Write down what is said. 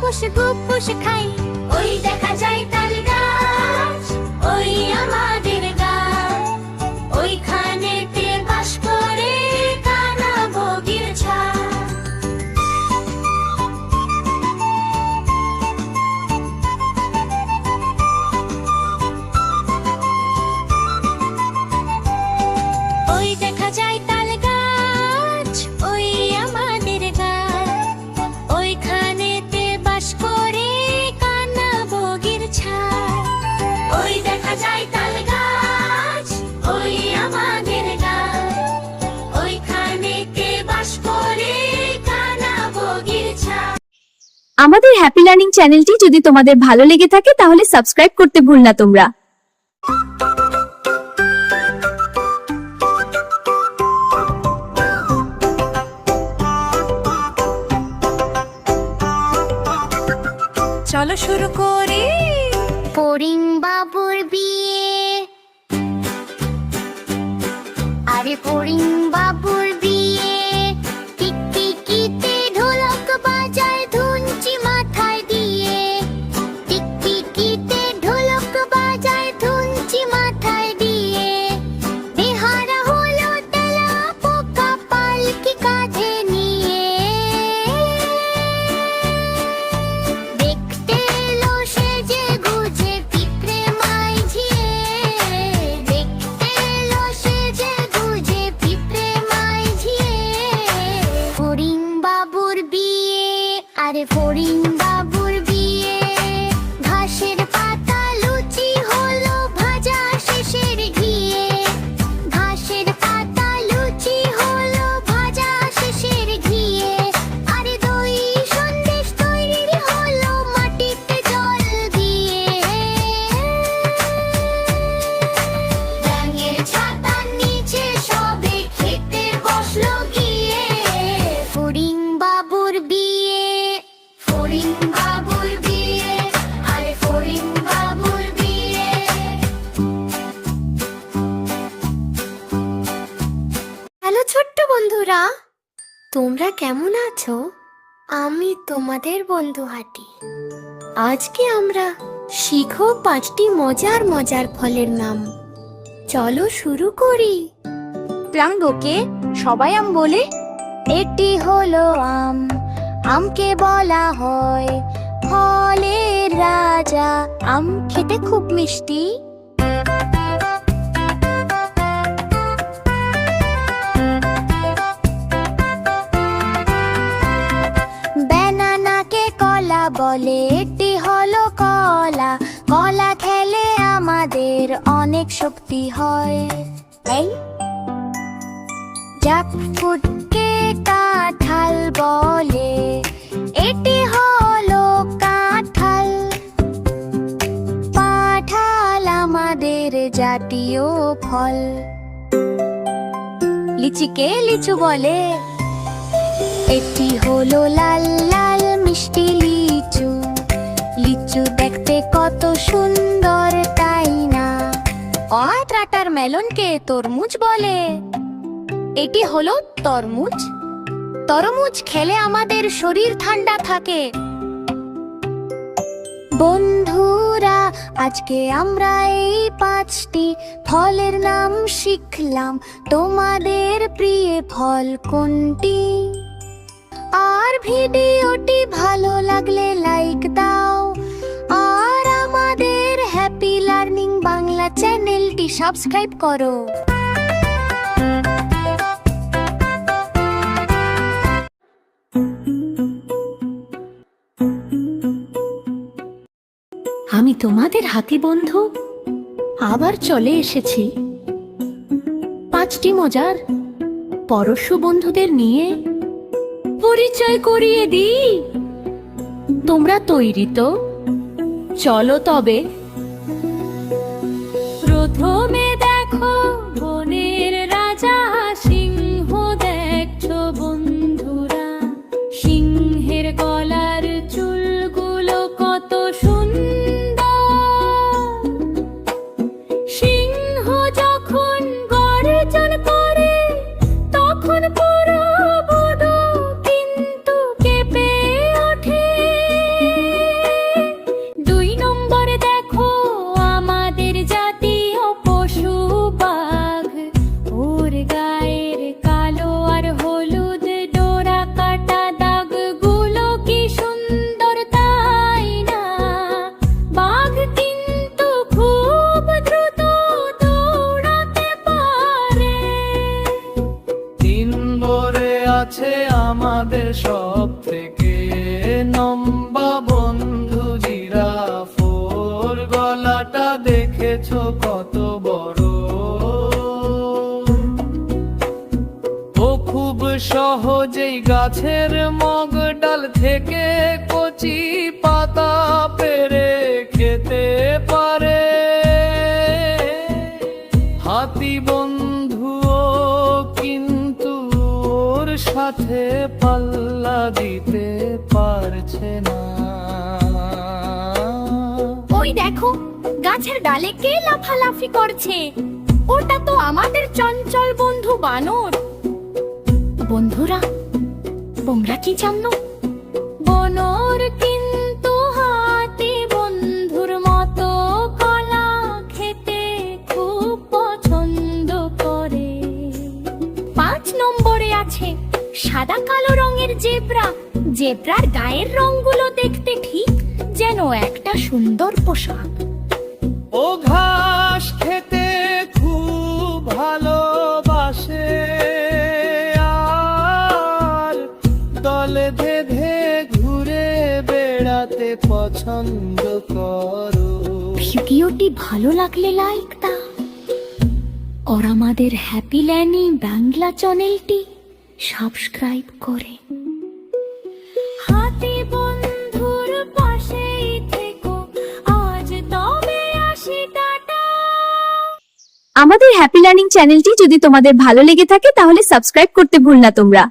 গুপুস গুপুস খাই। ওই দেখা যায় তাল গাছ, ওই আমাদের গাছ, ওইখানেতে বাস করে কানা বগির ছায়া। ওই দেখা যায় তাল গাছ, ওই আমাদের গাছ, ওইখানেতে বাস করে কানা বগির ছায়া। ওই দেখা যায় তাল গাছ, ওই আমাদের গাছ, ওইখানেতে বাস করে কানা বগির ছায়া। আমাদের হ্যাপি লার্নিং চ্যানেলটি যদি তোমাদের ভালো লেগে থাকে তাহলে সাবস্ক্রাইব করতে ভুল না তোমরা। চলো শুরু করি। ফড়িং বাবুর বিয়ে, আরে ফড়িং বাবুর বিয়ে, টিকটিকিতে ঢোলক বাজায় ধুনচি মাথায় দিয়ে, টিকটিকিতে ঢোলক বাজায় ধুনচি মাথায় দিয়ে, বেহারা হলো তেলা পোকা পালকি কাঁধে নিয়ে, দেখতে এলো সেজে গুজে পিঁপড়ে মাইঝিয়ে, দেখতে এলো সেজে গুজে পিঁপড়ে মাইঝিয়ে। ফড়িং বাবুর বিয়ে, আরে ফড়িং বাবুর বিয়ে, ঘাসের পাতা লুচি হলো ভাজা শেষের ঘিয়ে, ঘাসের পাতা লুচি হলো ভাজা শেষের ঘিয়ে, আরে দই সন্দেশ তৈরি হলো মাটিতে জল দিয়ে, ব্যাঙের ছাতার নিচে সবে খেতে বসলো গিয়ে। ফড়িং বাবুর বিয়ে, ফড়িং বাবুর বিয়ে, আরে ফড়িং বাবুর বিয়ে। হ্যালো ছোট্ট বন্ধুরা, তোমরা কেমন আছো? আমি তোমাদের বন্ধু হাঁটি। আজকে আমরা শিখো 5টি মজার মজার ফলের নাম। চলো শুরু করি। প্রাঙ্গকে সবাই আম বলে। এটি হলো আম, আমকে বলা হয় ফলের রাজা। আম খেতে খুব মিষ্টি। ব্যানানাকে কলা বলে, এটি হলো কলা, কলা খেলে আমাদের অনেক শক্তি হয়। এই জ্যাকফ্রুটকে কাঁঠাল বলে, এটি হলো কাঁঠাল, কাঁঠাল আমাদের জাতীয় ফল। লিচিকে লিচু বলে। এটি হলো লাল লাল মিষ্টি লিচু, লিচু দেখতে কত সুন্দর তাই না। ওয়াটার মেলনকে তরমুজ বলে। এটি হলো তরমুজ। তরমুজ খেলে আমাদের শরীর ঠান্ডা থাকে। বন্ধুরা, আজকে আমরা এই 5টি ফলের নাম শিখলাম। তোমাদের প্রিয় ফল কোনটি? আর ভিডিওটি ভালো লাগলে লাইক দাও, আর আমাদের হ্যাপি লার্নিং বাংলা চ্যানেলটি সাবস্ক্রাইব করো। আমি তোমাদের হাতি বন্ধু আবার চলে এসেছি 5টি মজার পরশু বন্ধুদের নিয়ে পরিচয় করিয়ে দিই। তোমরা তৈরি তো? চলো তবে। প্রথমে দেখো বনের রাজা সিংহ, দেখছো বন্ধুরা সিংহের গলার চুলগুলো কত সুন্দর। সিংহ যখন গর্জন করে তখন পুরো বন কিন্তু কেঁপে ওঠে। গাছের মগ ডাল থেকে কচি পাতা পেড়ে খেতে পারে। হাতি বন্ধুও কিন্তু ওর সাথে পাল্লা দিতে পারছে না। ওই দেখো, গাছের ডালে কে লাফালাফি করছে? ওটা তো আমাদের চঞ্চল বন্ধু বানর। বন্ধুরা, তোমরা কি জানো? বনর কিন্তু হাতি বন্ধুর মতো কলা খেতে খুব পছন্দ করে। 5 নম্বরে আছে সাদা কালো রঙের জেব্রা। জেব্রার গায়ের রংগুলো দেখতে ঠিক যেন একটা সুন্দর পোশাক। ও ঘাস খেতে খুব ভালোবাসে, আর দলে বেঁধে ঘুরে বেড়াতে পছন্দ করো। ভিডিওটি ভালো লাগলে লাইক দাও। আর আমাদের হ্যাপি ল্যান্ডিং বাংলা চ্যানেলটি সাবস্ক্রাইব করে। হাতি বন্ধুর পাশেই থেকো, আজ তবে আসি, টাটা। আমাদের হ্যাপি লার্নিং চ্যানেলটি যদি তোমাদের ভালো লেগে থাকে তাহলে সাবস্ক্রাইব করতে ভুল না তোমরা।